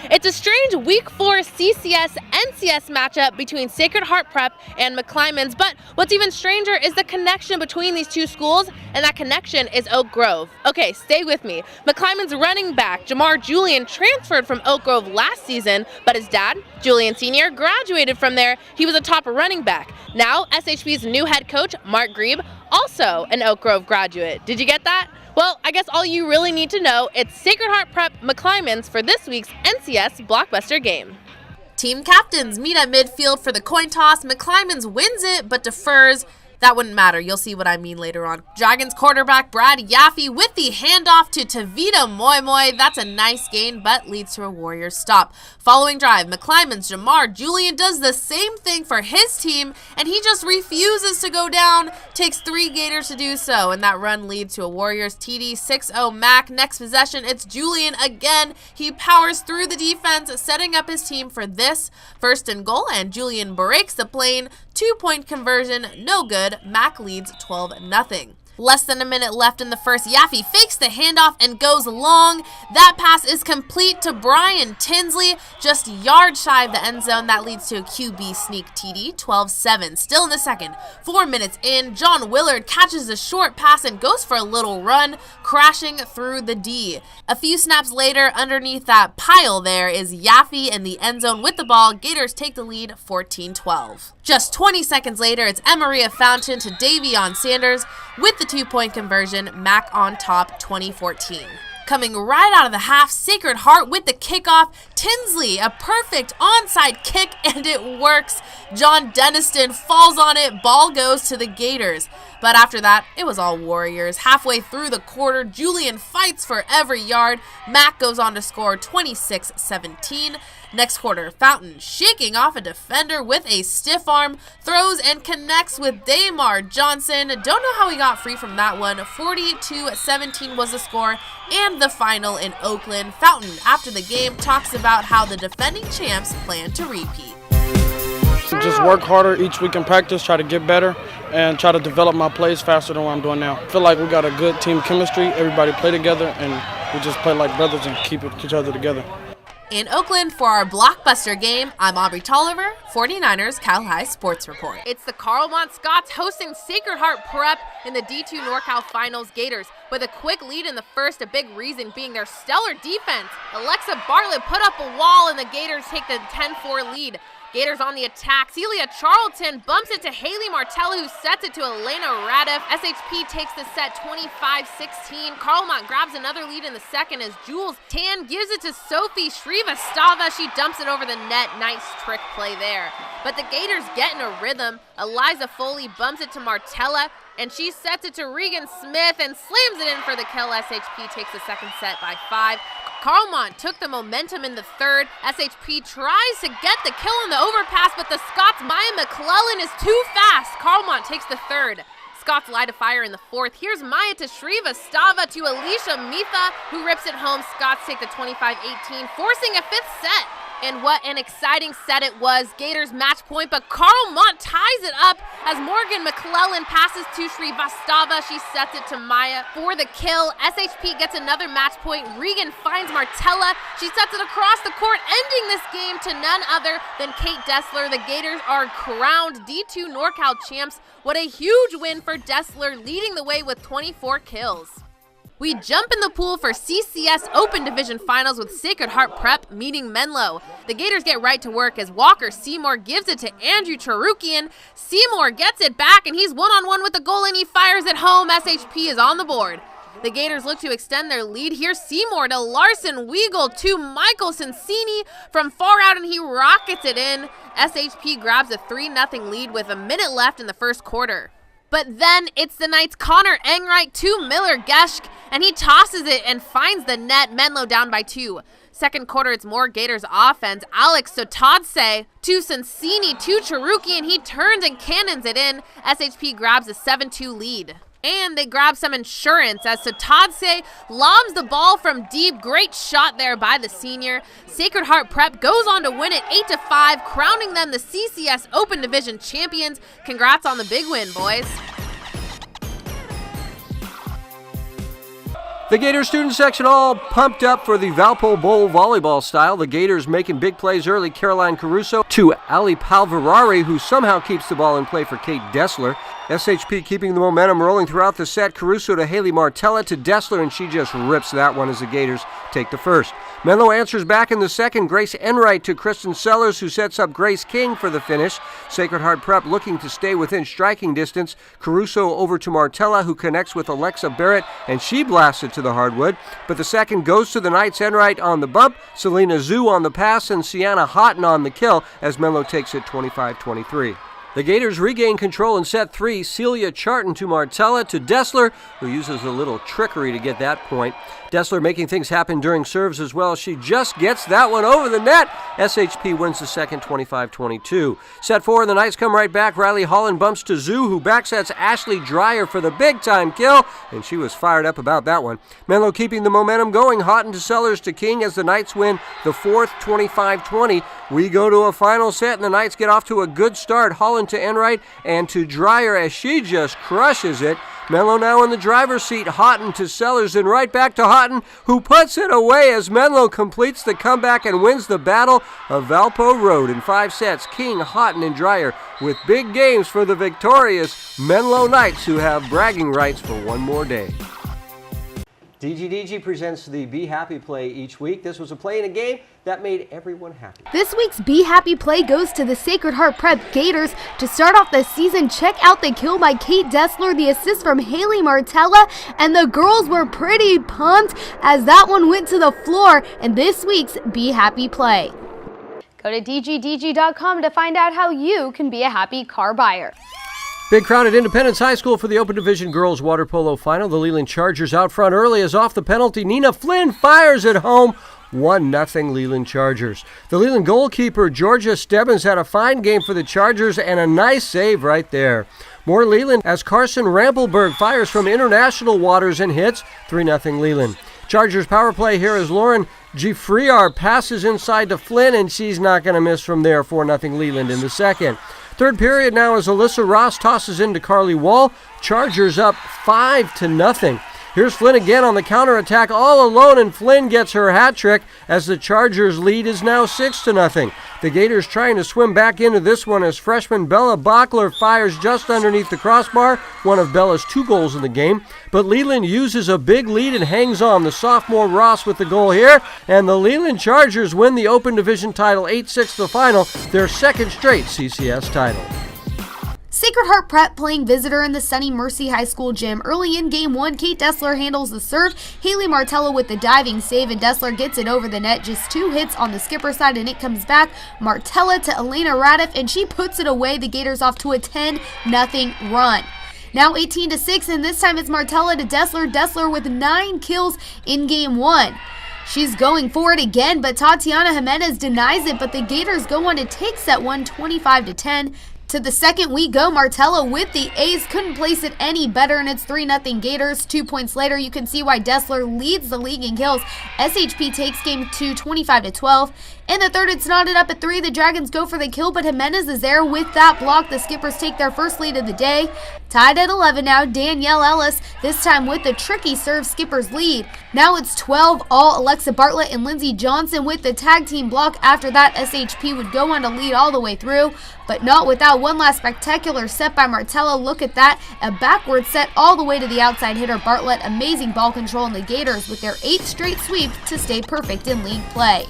It's a strange Week 4 CCS-NCS matchup between Sacred Heart Prep and McClymonds, but what's even stranger is the connection between these two schools, and that connection is Oak Grove. Okay, stay with me. McClymonds running back Jamar Julian transferred from Oak Grove last season, but his dad, Julian Sr., graduated from there. He was a top running back. Now, SHP's new head coach, Mark Grebe, also an Oak Grove graduate. Did you get that? Well, I guess all you really need to know, it's Sacred Heart Prep McClymonds for this week's NCS Blockbuster game. Team captains meet at midfield for the coin toss. McClymonds wins it, but defers. That wouldn't matter. You'll see what I mean later on. Dragons quarterback Brad Yaffe with the handoff to Tavita Moy. That's a nice gain, but leads to a Warriors stop. Following drive, McClymonds Jamar Julian does the same thing for his team, and he just refuses to go down. Takes 3 Gators to do so, and that run leads to a Warriors TD 6-0 Mac. Next possession, it's Julian again. He powers through the defense, setting up his team for this 1st and goal, and Julian breaks the plane. 2-point conversion, no good. Mac leads 12-0. Less than a minute left in the first. Yaffe fakes the handoff and goes long. That pass is complete to Brian Tinsley, just yards shy of the end zone. That leads to a QB sneak TD, 12-7. Still in the second. 4 minutes in, John Willard catches a short pass and goes for a little run, crashing through the D. A few snaps later, underneath that pile there is Yaffe in the end zone with the ball. Gators take the lead, 14-12. Just 20 seconds later, it's Emaria Fountain to Davion Sanders with the 2-point conversion. Mac on top, 2014. Coming right out of the half, Sacred Heart with the kickoff. Tinsley, a perfect onside kick, and it works. John Denniston falls on it. Ball goes to the Gators. But after that, it was all Warriors. Halfway through the quarter, Julian fights for every yard. Mac goes on to score 26-17. Next quarter, Fountain shaking off a defender with a stiff arm, throws and connects with Damar Johnson. Don't know how he got free from that one. 42-17 was the score and the final in Oakland. Fountain, after the game, talks about how the defending champs plan to repeat. Just work harder each week in practice, try to get better, and try to develop my plays faster than what I'm doing now. I feel like we got a good team chemistry. Everybody play together, and we just play like brothers and keep each other together. In Oakland for our blockbuster game, I'm Aubrey Tolliver, 49ers Cal High Sports Report. It's the Carlmont Scots hosting Sacred Heart Prep in the D2 NorCal Finals. Gators with a quick lead in the first, a big reason being their stellar defense. Alexa Bartlett put up a wall and the Gators take the 10-4 lead. Gators on the attack. Celia Charlton bumps it to Haley Martell, who sets it to Elena Radiff. SHP takes the set 25-16. Carlmont grabs another lead in the second as Jules Tan gives it to Sophie Shrivastava. She dumps it over the net. Nice trick play there. But the Gators get in a rhythm. Eliza Foley bumps it to Martella, and she sets it to Regan Smith and slams it in for the kill. SHP takes the second set by 5. Carlmont took the momentum in the third. SHP tries to get the kill on the overpass, but the Scots' Maya McClellan is too fast. Carlmont takes the third. Scots light a fire in the fourth. Here's Maya to Shrivastava to Alicia Mitha, who rips it home. Scots take the 25-18, forcing a fifth set. And what an exciting set it was. Gators match point, but Carlmont ties it up as Morgan McClellan passes to Shrivastava. She sets it to Maya for the kill. SHP gets another match point. Regan finds Martella. She sets it across the court, ending this game to none other than Kate Dessler. The Gators are crowned D2 NorCal champs. What a huge win for Dessler, leading the way with 24 kills. We jump in the pool for CCS Open Division Finals with Sacred Heart Prep meeting Menlo. The Gators get right to work as Walker Seymour gives it to Andrew Charukian. Seymour gets it back and he's one-on-one with the goal and he fires it home. SHP is on the board. The Gators look to extend their lead. Here's Seymour to Larson Weagle to Michael Sensini from far out and he rockets it in. SHP grabs a 3-0 lead with a minute left in the first quarter. But then it's the Knights' Connor Enright to Miller Geschk, and he tosses it and finds the net. Menlo down by 2. Second quarter, it's more Gators offense. Alex Sotadse to Sensini to Charuki, and he turns and cannons it in. SHP grabs a 7-2 lead. And they grab some insurance as Sotadse lobs the ball from deep. Great shot there by the senior. Sacred Heart Prep goes on to win it 8-5, crowning them the CCS Open Division champions. Congrats on the big win, boys. The Gators student section all pumped up for the Valpo Bowl volleyball style. The Gators making big plays early. Caroline Caruso to Ali Palvarari, who somehow keeps the ball in play for Kate Dessler. SHP keeping the momentum rolling throughout the set. Caruso to Haley Martella to Dessler, and she just rips that one as the Gators take the first. Menlo answers back in the second. Grace Enright to Kristen Sellers, who sets up Grace King for the finish. Sacred Heart Prep looking to stay within striking distance. Caruso over to Martella, who connects with Alexa Barrett, and she blasts it to the hardwood. But the second goes to the Knights. Enright on the bump, Selena Zhu on the pass, and Sienna Houghton on the kill as Menlo takes it 25-23. The Gators regain control in set 3. Celia Charton to Martella to Dessler, who uses a little trickery to get that point. Dessler making things happen during serves as well. She just gets that one over the net. SHP wins the second 25-22. Set 4, the Knights come right back. Riley Holland bumps to Zhu, who backsets Ashley Dreyer for the big-time kill, and she was fired up about that one. Menlo keeping the momentum going. Houghton to Sellers to King as the Knights win the fourth 25-20. We go to a final set, and the Knights get off to a good start. Holland to Enright and to Dreyer as she just crushes it. Menlo now in the driver's seat. Houghton to Sellers and right back to Houghton, who puts it away as Menlo completes the comeback and wins the Battle of Valpo Road in 5 sets. King, Houghton, and Dreyer with big games for the victorious Menlo Knights, who have bragging rights for one more day. DGDG presents the Be Happy Play each week. This was a play in a game that made everyone happy. This week's Be Happy Play goes to the Sacred Heart Prep Gators. To start off the season, check out the kill by Kate Dessler, the assist from Haley Martella, and the girls were pretty pumped as that one went to the floor in this week's Be Happy Play. Go to DGDG.com to find out how you can be a happy car buyer. Big crowd at Independence High School for the Open Division Girls Water Polo Final. The Leland Chargers out front early as off the penalty. Nina Flynn fires at home. 1-0 Leland Chargers. The Leland goalkeeper, Georgia Stebbins, had a fine game for the Chargers and a nice save right there. More Leland as Carson Rampelberg fires from international waters and hits. 3-0 Leland. Chargers power play here as Lauren Gifriar passes inside to Flynn, and she's not going to miss from there. 4-0 Leland in the second. Third period now as Alyssa Ross tosses into Carly Wall. Chargers up 5-0. Here's Flynn again on the counterattack all alone, and Flynn gets her hat trick as the Chargers lead is now 6-0. The Gators trying to swim back into this one as freshman Bella Bachler fires just underneath the crossbar, one of Bella's 2 goals in the game. But Leland uses a big lead and hangs on. The sophomore Ross with the goal here, and the Leland Chargers win the Open Division title 8-6 the final, their second straight CCS title. Sacred Heart Prep playing visitor in the Sunny Mercy High School gym. Early in Game 1, Kate Dessler handles the serve. Haley Martella with the diving save, and Dessler gets it over the net. Just 2 hits on the skipper side, and it comes back. Martella to Elena Radiff, and she puts it away. The Gators off to a 10-0 run. Now 18-6, and this time it's Martella to Dessler. Dessler with 9 kills in Game 1. She's going for it again, but Tatiana Jimenez denies it, but the Gators go on to take set 1, 25-10. To the second we go. Martella with the ace, couldn't place it any better, and it's 3-0 Gators. 2 points later, you can see why Dessler leads the league in kills. SHP takes game 2, 25-12. In the third, it's knotted up at 3. The Dragons go for the kill, but Jimenez is there with that block. The Skippers take their first lead of the day. Tied at 11 now, Danielle Ellis, this time with the tricky serve. Skippers lead. Now it's 12 all. Alexa Bartlett and Lindsey Johnson with the tag team block. After that, SHP would go on to lead all the way through, but not without one last spectacular set by Martella. Look at that, a backward set all the way to the outside hitter Bartlett. Amazing ball control, in the Gators with their 8th straight sweep to stay perfect in league play.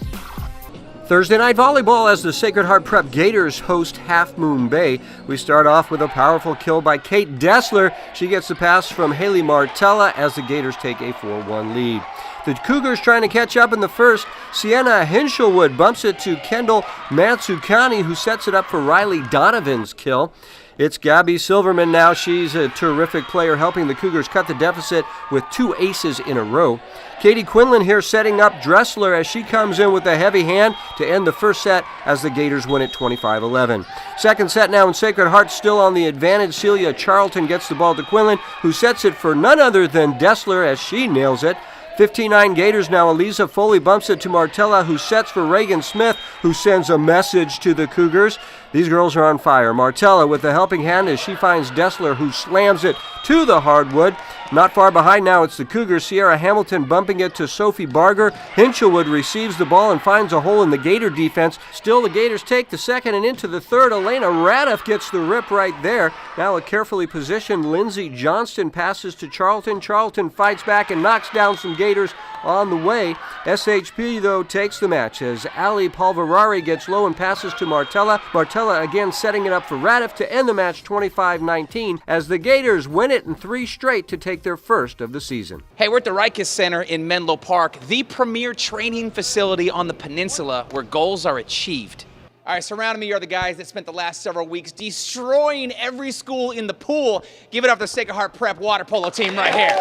Thursday night volleyball as the Sacred Heart Prep Gators host Half Moon Bay. We start off with a powerful kill by Kate Dessler. She gets the pass from Haley Martella as the Gators take a 4-1 lead. The Cougars trying to catch up in the first. Sienna Hinshelwood bumps it to Kendall Matsukani, who sets it up for Riley Donovan's kill. It's Gabby Silverman now. She's a terrific player, helping the Cougars cut the deficit with 2 aces in a row. Katie Quinlan here setting up Dressler as she comes in with a heavy hand to end the first set as the Gators win it 25-11. Second set now, in Sacred Heart still on the advantage. Celia Charlton gets the ball to Quinlan, who sets it for none other than Dessler as she nails it. 15-9 Gators now. Eliza Foley bumps it to Martella, who sets for Reagan Smith, who sends a message to the Cougars. These girls are on fire. Martella with the helping hand as she finds Dessler, who slams it to the hardwood. Not far behind now, it's the Cougars. Sierra Hamilton bumping it to Sophie Barger. Hinchelwood receives the ball and finds a hole in the Gator defense. Still, the Gators take the second and into the third. Elena Radiff gets the rip right there. Now a carefully positioned Lindsey Johnston passes to Charlton. Charlton fights back and knocks down some Gators on the way. SHP, though, takes the match as Ali Palvarari gets low and passes to Martella. Martella again setting it up for Radiff to end the match 25-19 as the Gators win it in 3 straight to take their first of the season. Hey, we're at the Rikes Center in Menlo Park, the premier training facility on the peninsula where goals are achieved. All right, surrounding me are the guys that spent the last several weeks destroying every school in the pool. Give it up to the Sacred Heart Prep water polo team right here.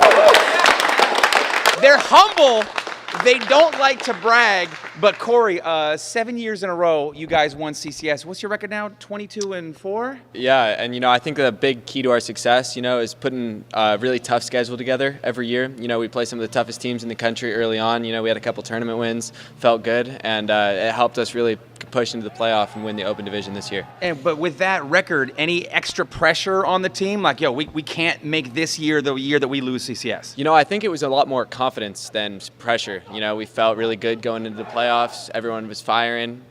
They're humble. They don't like to brag, but Corey, 7 years in a row, you guys won CCS. What's your record now? 22-4? Yeah, and I think the big key to our success, is putting a really tough schedule together every year. We play some of the toughest teams in the country early on. We had a couple tournament wins, felt good, and it helped us really push into the playoff and win the Open Division this year. But with that record, any extra pressure on the team? Like, we can't make this year the year that we lose CCS. I think it was a lot more confidence than pressure. We felt really good going into the playoffs. Everyone was firing,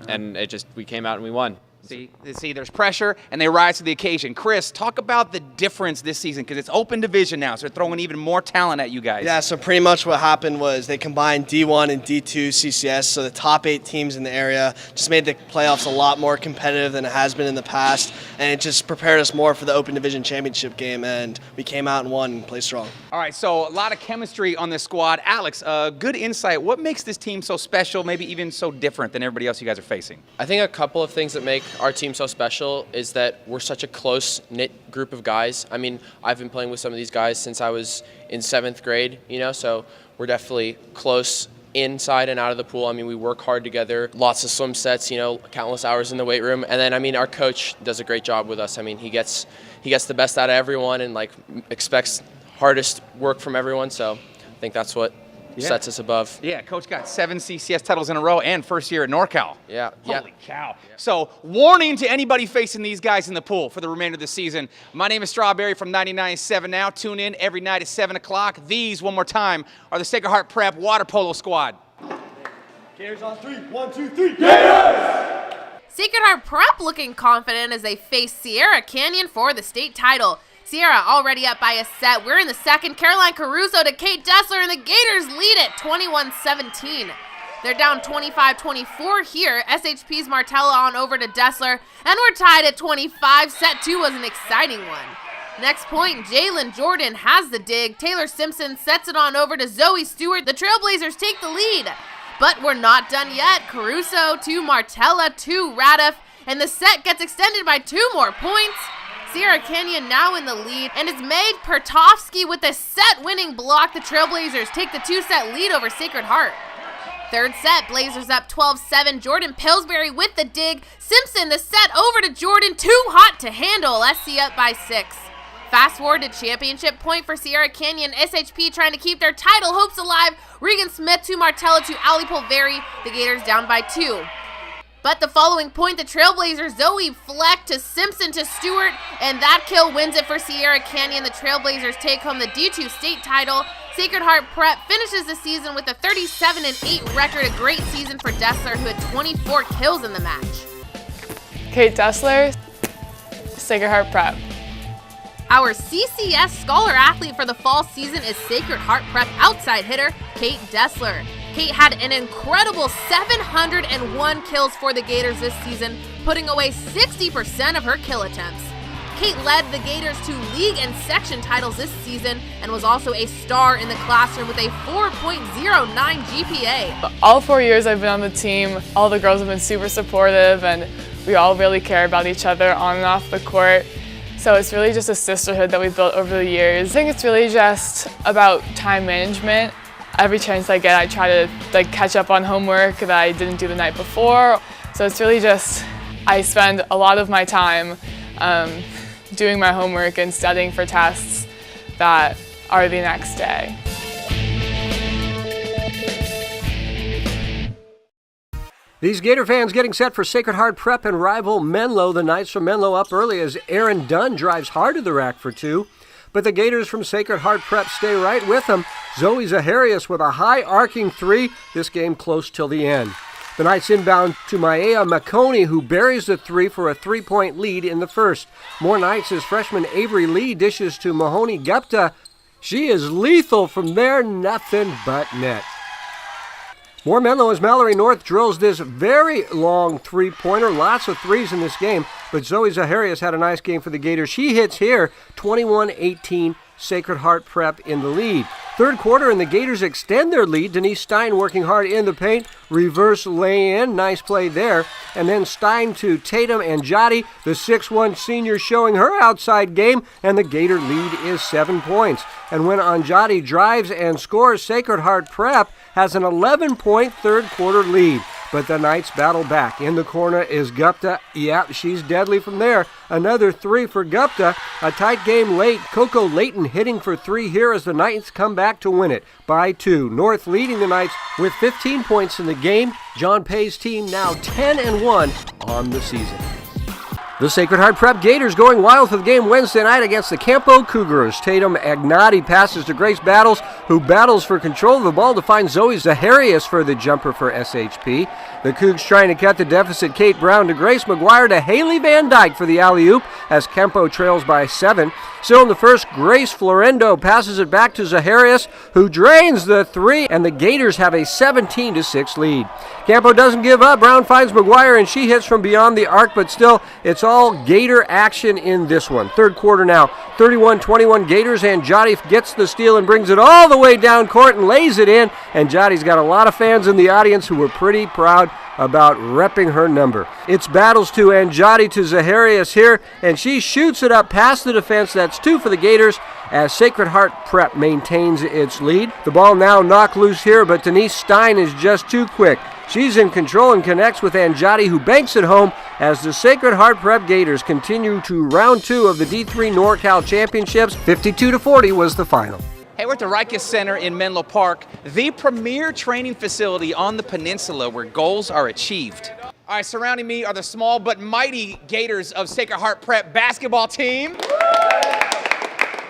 and we came out and we won. See, there's pressure, and they rise to the occasion. Chris, talk about the difference this season, because it's Open Division now, so they're throwing even more talent at you guys. Yeah, so pretty much what happened was they combined D1 and D2 CCS, so the top 8 teams in the area just made the playoffs a lot more competitive than it has been in the past, and it just prepared us more for the Open Division championship game, and we came out and won and played strong. All right, so a lot of chemistry on this squad. Alex, good insight. What makes this team so special, maybe even so different than everybody else you guys are facing? I think a couple of things that make our team so special is that we're such a close-knit group of guys. I mean, I've been playing with some of these guys since I was in 7th grade, so we're definitely close inside and out of the pool. I mean, we work hard together, lots of swim sets, countless hours in the weight room. And then, our coach does a great job with us. I mean, he gets the best out of everyone and, expects hardest work from everyone. So I think that's what sets us above. Yeah, Coach got 7 CCS titles in a row and first year at NorCal. Yeah. Holy cow. Yeah. So, warning to anybody facing these guys in the pool for the remainder of the season. My name is Strawberry from 99.7 Now. Tune in every night at 7 o'clock. These, one more time, are the Sacred Heart Prep Water Polo Squad. Gators on 3. 1, 2, 3. Gators! Sacred Heart Prep looking confident as they face Sierra Canyon for the state title. Sierra already up by a set. We're in the second. Caroline Caruso to Kate Dessler, and the Gators lead it 21-17. They're down 25-24 here. SHP's Martella on over to Dessler, and we're tied at 25. Set 2 was an exciting one. Next point, Jalen Jordan has the dig. Taylor Simpson sets it on over to Zoe Stewart. The Trailblazers take the lead, but we're not done yet. Caruso to Martella to Radiff, and the set gets extended by 2 more points. Sierra Canyon now in the lead, and it's May Pertovsky with a set-winning block. The Trailblazers take the 2-set lead over Sacred Heart. Third set, Blazers up 12-7. Jordan Pillsbury with the dig. Simpson the set over to Jordan. Too hot to handle. SC up by 6. Fast forward to championship point for Sierra Canyon. SHP trying to keep their title hopes alive. Regan Smith to Martella to Ali Pulveri. The Gators down by 2. But the following point, the Trailblazers, Zoe Fleck to Simpson to Stewart, and that kill wins it for Sierra Canyon. The Trailblazers take home the D2 state title. Sacred Heart Prep finishes the season with a 37-8 record, a great season for Dessler, who had 24 kills in the match. Kate Dessler, Sacred Heart Prep. Our CCS Scholar Athlete for the fall season is Sacred Heart Prep outside hitter Kate Dessler. Kate had an incredible 701 kills for the Gators this season, putting away 60% of her kill attempts. Kate led the Gators to league and section titles this season and was also a star in the classroom with a 4.09 GPA. All 4 years I've been on the team, all the girls have been super supportive, and we all really care about each other on and off the court. So it's really just a sisterhood that we built over the years. I think it's really just about time management. Every chance I get, I try to catch up on homework that I didn't do the night before. So it's really just, I spend a lot of my time doing my homework and studying for tests that are the next day. These Gator fans getting set for Sacred Heart Prep and rival Menlo. The Knights from Menlo up early as Aaron Dunn drives hard to the rack for 2. but the Gators from Sacred Heart Prep stay right with them. Zoe Zaharias with a high arcing three, this game close till the end. The Knights inbound to Maya Maconi, who buries the three for a 3-point lead in the first. More Knights as freshman Avery Lee dishes to Mahoney Gupta. She is lethal from there, nothing but net. More Menlo as Mallory North drills this very long three-pointer. Lots of threes in this game, but Zoe Zaharias had a nice game for the Gators. She hits here, 21-18, Sacred Heart Prep in the lead. Third quarter, and the Gators extend their lead. Denise Stein working hard in the paint. Reverse lay-in. Nice play there. And then Stein to Tatum Anjati, the 6'1 senior, showing her outside game, and the Gator lead is 7 points. And when Anjati drives and scores, Sacred Heart Prep has an 11-point third quarter lead. But the Knights battle back. In the corner is Gupta. Yep, she's deadly from there. Another three for Gupta. A tight game late. Coco Layton hitting for three here as the Knights come back to win it by 2. North leading the Knights with 15 points in the game. John Pay's team now 10-1 on the season. The Sacred Heart Prep Gators going wild for the game Wednesday night against the Campo Cougars. Tatum Agnati passes to Grace Battles, who battles for control of the ball to find Zoe Zaharias for the jumper for SHP. The Cougs trying to cut the deficit. Kate Brown to Grace McGuire to Haley Van Dyke for the alley-oop as Campo trails by 7. Still in the first, Grace Florendo passes it back to Zaharias, who drains the three, and the Gators have a 17-6 lead. Campo doesn't give up. Brown finds McGuire, and she hits from beyond the arc, but still, it's all Gator action in this one. Third quarter now, 31-21 Gators, and Jotty gets the steal and brings it all the way down court and lays it in, and Jotty's got a lot of fans in the audience who were pretty proud about repping her number. It's Battles to Anjati to Zaharias here, and she shoots it up past the defense. That's 2 for the Gators as Sacred Heart Prep maintains its lead. The ball now knocked loose here, but Denise Stein is just too quick. She's in control and connects with Anjati, who banks it home as the Sacred Heart Prep Gators continue to round 2 of the D3 NorCal Championships. 52-40 was the final. Hey, we're at the Rikers Center in Menlo Park, the premier training facility on the peninsula where goals are achieved. All right, surrounding me are the small but mighty Gators of Sacred Heart Prep basketball team.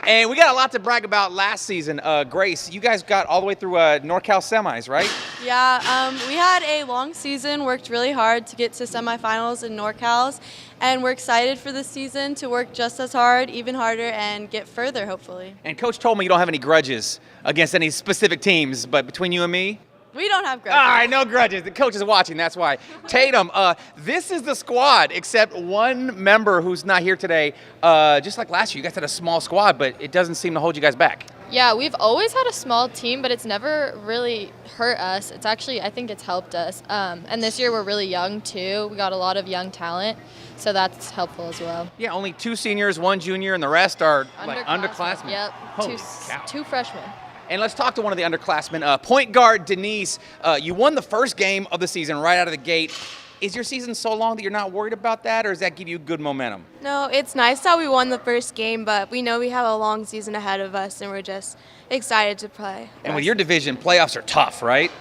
And we got a lot to brag about last season. Grace, you guys got all the way through NorCal semis, right? Yeah, we had a long season, worked really hard to get to semifinals in NorCals, and we're excited for this season to work just as hard, even harder, and get further, hopefully. And Coach told me you don't have any grudges against any specific teams, but between you and me? We don't have grudges. All right, no grudges. The coach is watching, that's why. Tatum, this is the squad, except one member who's not here today. Just like last year, you guys had a small squad, but it doesn't seem to hold you guys back. Yeah, we've always had a small team, but it's never really hurt us. It's actually, I think it's helped us. And this year we're really young, too. We got a lot of young talent, so that's helpful as well. Yeah, only 2 seniors, 1 junior, and the rest are like underclassmen. Yep, Holy cow. 2 freshmen. And let's talk to one of the underclassmen. Point guard Denise, you won the first game of the season right out of the gate. Is your season so long that you're not worried about that, or does that give you good momentum? No, it's nice that we won the first game, but we know we have a long season ahead of us, and we're just excited to play. And with your division, playoffs are tough, right?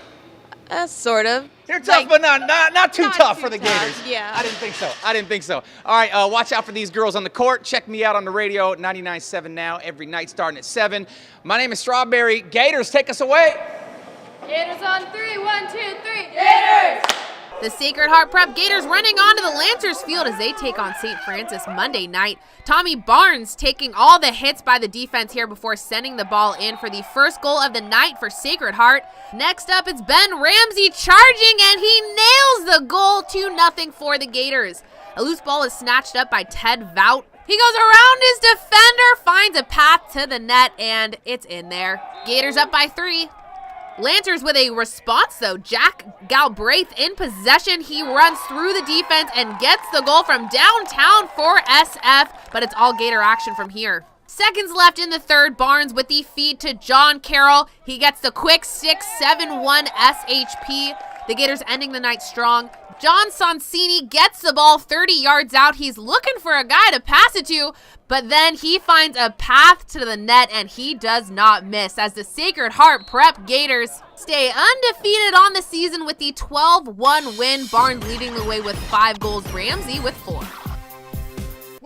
Sort of. They're tough, but not too tough for the Gators. Yeah. I didn't think so. All right, watch out for these girls on the court. Check me out on the radio, 99.7 now, every night starting at 7. My name is Strawberry. Gators, take us away. Gators on 3, 1, 2, 3, Gators! The Sacred Heart Prep Gators running onto the Lancers field as they take on St. Francis Monday night. Tommy Barnes taking all the hits by the defense here before sending the ball in for the first goal of the night for Sacred Heart. Next up, it's Ben Ramsey charging, and he nails the goal, 2-0 for the Gators. A loose ball is snatched up by Ted Vout. He goes around his defender, finds a path to the net, and it's in there. Gators up by 3. Lancers with a response, though. Jack Galbraith in possession. He runs through the defense and gets the goal from downtown for SF, but it's all Gator action from here. Seconds left in the third. Barnes with the feed to John Carroll. He gets the quick 6-7-1 SHP. The Gators ending the night strong. John Sonsini gets the ball 30 yards out. He's looking for a guy to pass it to, but then he finds a path to the net, and he does not miss as the Sacred Heart Prep Gators stay undefeated on the season with the 12-1 win. Barnes leading the way with 5 goals, Ramsey with 4.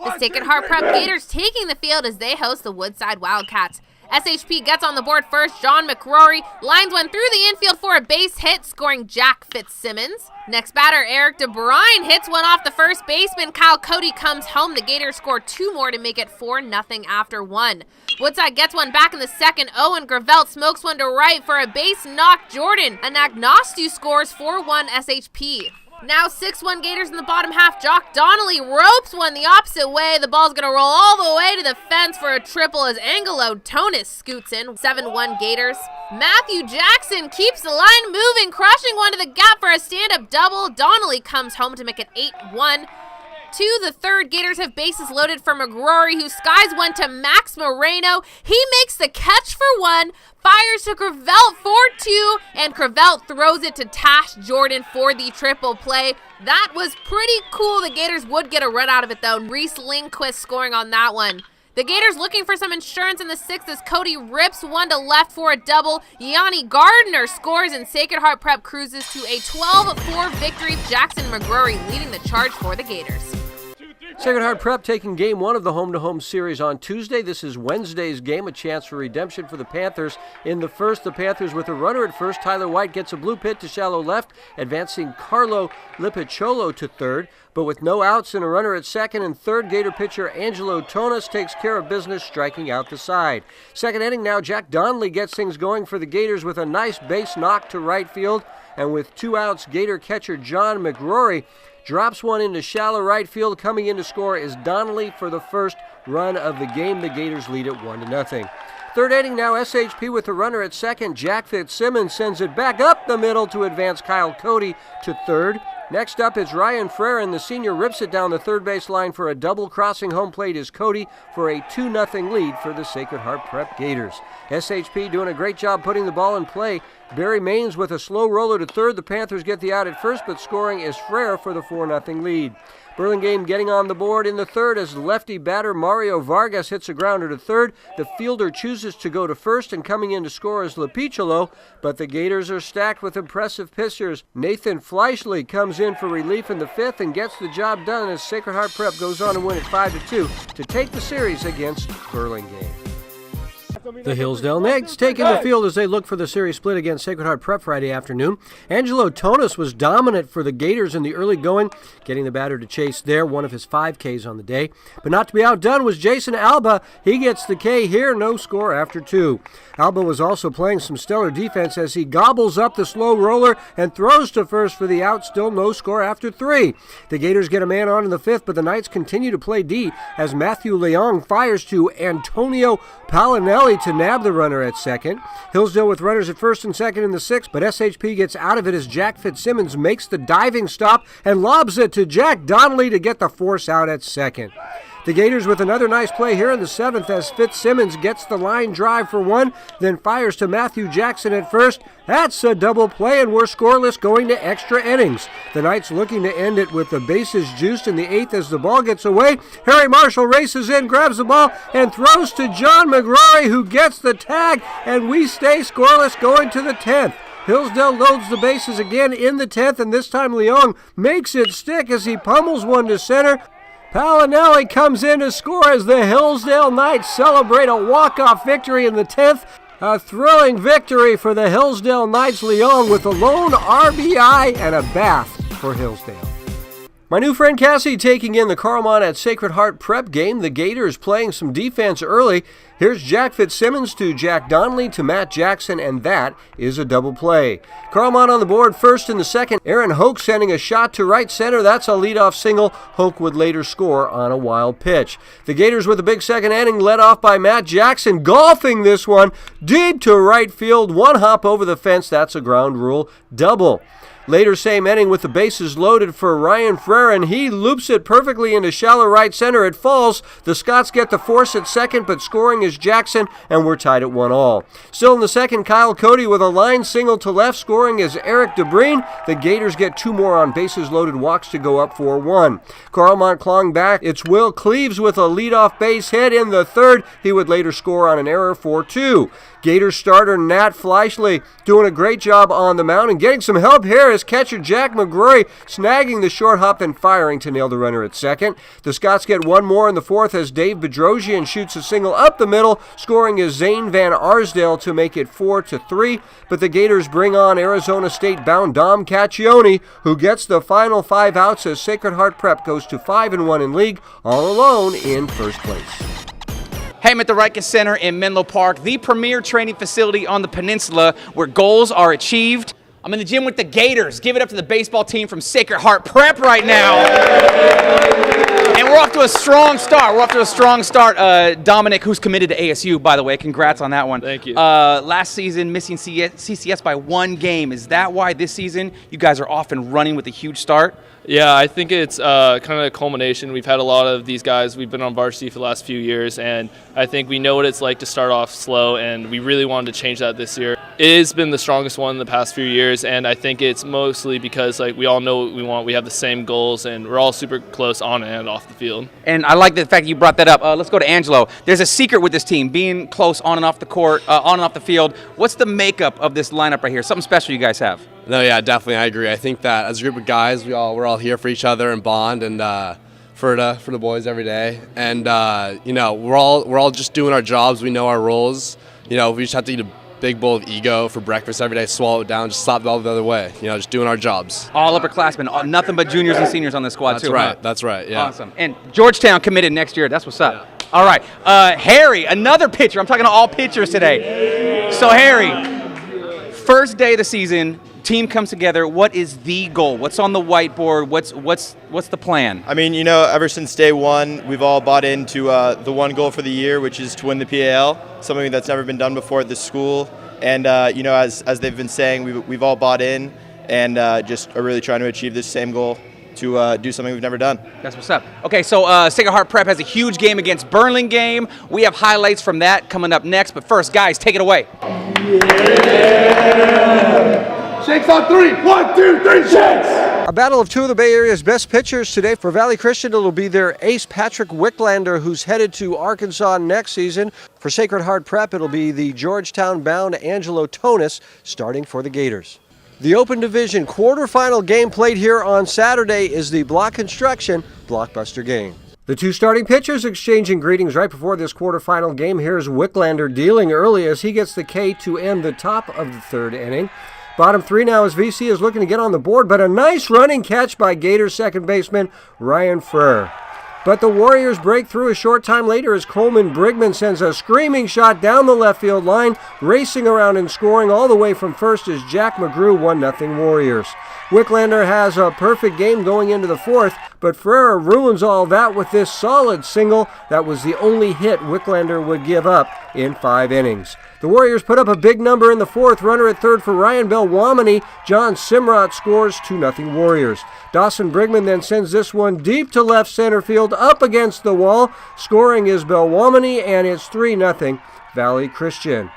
The Sacred Heart Prep Gators taking the field as they host the Woodside Wildcats. SHP gets on the board first. John McRory lines one through the infield for a base hit, scoring Jack Fitzsimmons. Next batter, Eric DeBruyne hits one off the first baseman. Kyle Cody comes home. The Gators score 2 more to make it 4-0 after 1. Woodside gets one back in the second. Owen Gravelt smokes one to right for a base knock. Jordan Anagnostou scores 4-1 SHP. Now 6-1 Gators in the bottom half. Jock Donnelly ropes one the opposite way. The ball's going to roll all the way to the fence for a triple as Angelo Tonis scoots in. 7-1 Gators. Matthew Jackson keeps the line moving, crushing one to the gap for a stand-up double. Donnelly comes home to make it 8-1. To the third, Gators have bases loaded for McRory, who skies one to Max Moreno. He makes the catch for 1, fires to Gravelt for 2, and Gravelt throws it to Tash Jordan for the triple play. That was pretty cool. The Gators would get a run out of it, though. Reese Lindquist scoring on that one. The Gators looking for some insurance in the 6th as Cody rips one to left for a double. Yanni Gardner scores and Sacred Heart Prep cruises to a 12-4 victory. Jackson McRory leading the charge for the Gators. Sacred Heart Prep taking game 1 of the home-to-home series on Tuesday. This is Wednesday's game, a chance for redemption for the Panthers. In the first, the Panthers with a runner at first. Tyler White gets a blue pit to shallow left, advancing Carlo Lipicciolo to third. But with no outs and a runner at second and third, Gator pitcher Angelo Tonis takes care of business, striking out the side. Second inning now, Jack Donnelly gets things going for the Gators with a nice base knock to right field. And with 2 outs, Gator catcher John McRory drops one into shallow right field. Coming in to score is Donnelly for the first run of the game. The Gators lead it 1-0. Third inning now, SHP with a runner at second. Jack Fitzsimmons sends it back up the middle to advance Kyle Cody to third. Next up is Ryan Frere, and the senior rips it down the third base line for a double. Crossing home plate is Cody for a 2-0 lead for the Sacred Heart Prep Gators. SHP doing a great job putting the ball in play. Barry Maines with a slow roller to third. The Panthers get the out at first, but scoring is Frere for the 4-0 lead. Burlingame getting on the board in the third as lefty batter Mario Vargas hits a grounder to third. The fielder chooses to go to first, and coming in to score is Lipicciolo, but the Gators are stacked with impressive pitchers. Nathan Fleischle comes in for relief in the fifth and gets the job done as Sacred Heart Prep goes on to win it 5-2 to take the series against Burlingame. The Hillsdale Knights taking the field as they look for the series split against Sacred Heart Prep Friday afternoon. Angelo Tonis was dominant for the Gators in the early going, getting the batter to chase there, one of his 5 Ks on the day. But not to be outdone was Jason Alba. He gets the K here, no score after 2. Alba was also playing some stellar defense as he gobbles up the slow roller and throws to first for the out, still no score after 3. The Gators get a man on in the 5th, but the Knights continue to play D as Matthew Leong fires to Antonio Palinelli to nab the runner at second. Hillsdale with runners at first and second in the 6th, but SHP gets out of it as Jack Fitzsimmons makes the diving stop and lobs it to Jack Donnelly to get the force out at second. The Gators with another nice play here in the 7th as Fitzsimmons gets the line drive for 1, then fires to Matthew Jackson at first. That's a double play, and we're scoreless going to extra innings. The Knights looking to end it with the bases juiced in the 8th as the ball gets away. Harry Marshall races in, grabs the ball, and throws to John McRory, who gets the tag, and we stay scoreless going to the 10th. Hillsdale loads the bases again in the 10th, and this time Leong makes it stick as he pummels one to center. Palinelli comes in to score as the Hillsdale Knights celebrate a walk-off victory in the 10th. A thrilling victory for the Hillsdale Knights. Leong with a lone RBI and a bath for Hillsdale. My new friend Cassie taking in the Carlmont at Sacred Heart Prep game. The Gators playing some defense early. Here's Jack Fitzsimmons to Jack Donnelly to Matt Jackson, and that is a double play. Carlmont on the board first in the 2nd. Aaron Hoke sending a shot to right center. That's a leadoff single. Hoke would later score on a wild pitch. The Gators with a big 2nd inning led off by Matt Jackson, golfing this one deep to right field. 1 hop over the fence. That's a ground rule double. Later same inning with the bases loaded for Ryan Frere, and he loops it perfectly into shallow right center. It falls. The Scots get the force at second, but scoring is Jackson, and we're tied at 1-1. Still in the 2nd, Kyle Cody with a line single to left. Scoring is Eric DeBruyne. The Gators get 2 more on bases loaded walks to go up 4-1. Carlmont clawing back. It's Will Cleaves with a leadoff base hit in the 3rd. He would later score on an error 4-2. Gators starter Nat Fleischle doing a great job on the mound and getting some help here as catcher Jack McGrory snagging the short hop and firing to nail the runner at second. The Scots get one more in the fourth as Dave Bedrosian shoots a single up the middle. Scoring is Zane Van Arsdale to make it 4-3. But the Gators bring on Arizona State-bound Dom Cacchione, who gets the final 5 outs as Sacred Heart Prep goes to 5-1 in league, all alone in first place. Hey, I'm at the Rikers Center in Menlo Park, the premier training facility on the peninsula where goals are achieved. I'm in the gym with the Gators. Give it up to the baseball team from Sacred Heart Prep right now. And we're off to a strong start. Dominic, who's committed to ASU, by the way. Congrats on that one. Thank you. Last season, missing CCS by 1 game. Is that why this season you guys are off and running with a huge start? Yeah, I think it's kind of a culmination. We've had a lot of these guys. We've been on varsity for the last few years, and I think we know what it's like to start off slow, and we really wanted to change that this year. It has been the strongest one in the past few years, and I think it's mostly because we all know what we want. We have the same goals, and we're all super close on and off the field. And I like the fact that you brought that up. Let's go to Angelo. There's a secret with this team, being close on and off the court, on and off the field. What's the makeup of this lineup right here? Something special you guys have? No, yeah, definitely, I agree. I think that as a group of guys, we're all here for each other and bond and for the boys every day. And we're all just doing our jobs. We know our roles. We just have to eat a big bowl of ego for breakfast every day, swallow it down, just slap it all the other way. Just doing our jobs. All upperclassmen, nothing but juniors and seniors on the squad too. Right. Huh? That's right. Yeah. Awesome. And Georgetown committed next year. That's what's up. Yeah. All right, Harry, another pitcher. I'm talking to all pitchers today. So Harry, first day of the season. Team comes together. What is the goal? What's on the whiteboard? What's the plan? I mean, ever since day one, we've all bought into the one goal for the year, which is to win the PAL, something that's never been done before at this school. And as they've been saying, we've all bought in and just are really trying to achieve this same goal to do something we've never done. That's what's up. Okay, so Sacred Heart Prep has a huge game against Burlingame. We have highlights from that coming up next. But first, guys, take it away. Yeah. Shakes on 3. 1, 2, 3, shakes! A battle of two of the Bay Area's best pitchers today. For Valley Christian, it'll be their ace Patrick Wicklander, who's headed to Arkansas next season. For Sacred Heart Prep, it'll be the Georgetown-bound Angelo Tonis starting for the Gators. The Open Division quarterfinal game played here on Saturday is the Block Construction Blockbuster game. The two starting pitchers exchanging greetings right before this quarterfinal game. Here's Wicklander dealing early as he gets the K to end the top of the third inning. Bottom 3 now as VC is looking to get on the board, but a nice running catch by Gators second baseman Ryan Frere. But the Warriors break through a short time later as Coleman Brigman sends a screaming shot down the left field line. Racing around and scoring all the way from first is Jack McGrew, 1-0 Warriors. Wicklander has a perfect game going into the fourth, but Frere ruins all that with this solid single that was the only hit Wicklander would give up in 5 innings. The Warriors put up a big number in the fourth. Runner at third for Ryan Belwamini. John Simrot scores, 2-0 Warriors. Dawson Brigman then sends this one deep to left center field up against the wall. Scoring is Belwamini, and it's 3-0 Valley Christian.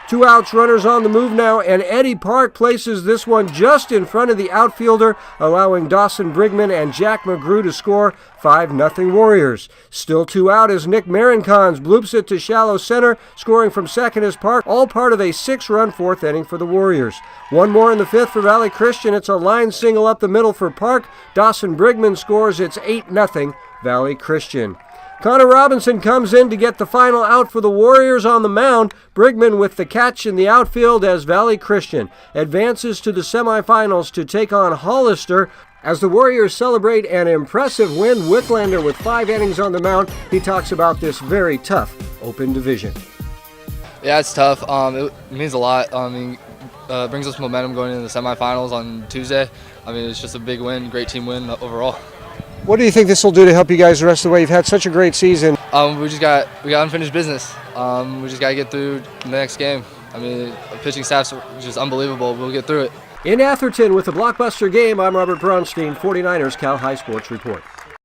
2 outs, runners on the move now, and Eddie Park places this one just in front of the outfielder, allowing Dawson Brigman and Jack McGrew to score. 5-0 Warriors. Still 2 out as Nick Marincons bloops it to shallow center. Scoring from second is Park, all part of a 6-run fourth inning for the Warriors. One more in the fifth for Valley Christian. It's a line single up the middle for Park. Dawson Brigman scores. It's 8-0 Valley Christian. Connor Robinson comes in to get the final out for the Warriors on the mound. Brigman with the catch in the outfield as Valley Christian advances to the semifinals to take on Hollister. As the Warriors celebrate an impressive win, Wicklander with 5 innings on the mound. He talks about this very tough Open Division. Yeah, it's tough. It means a lot. Brings us momentum going into the semifinals on Tuesday. It's just a big win, great team win overall. What do you think this will do to help you guys the rest of the way? You've had such a great season. We got unfinished business. We just got to get through the next game. The pitching staff's just unbelievable. We'll get through it. In Atherton with the Blockbuster game, I'm Robert Bronstein, 49ers Cal High Sports Report.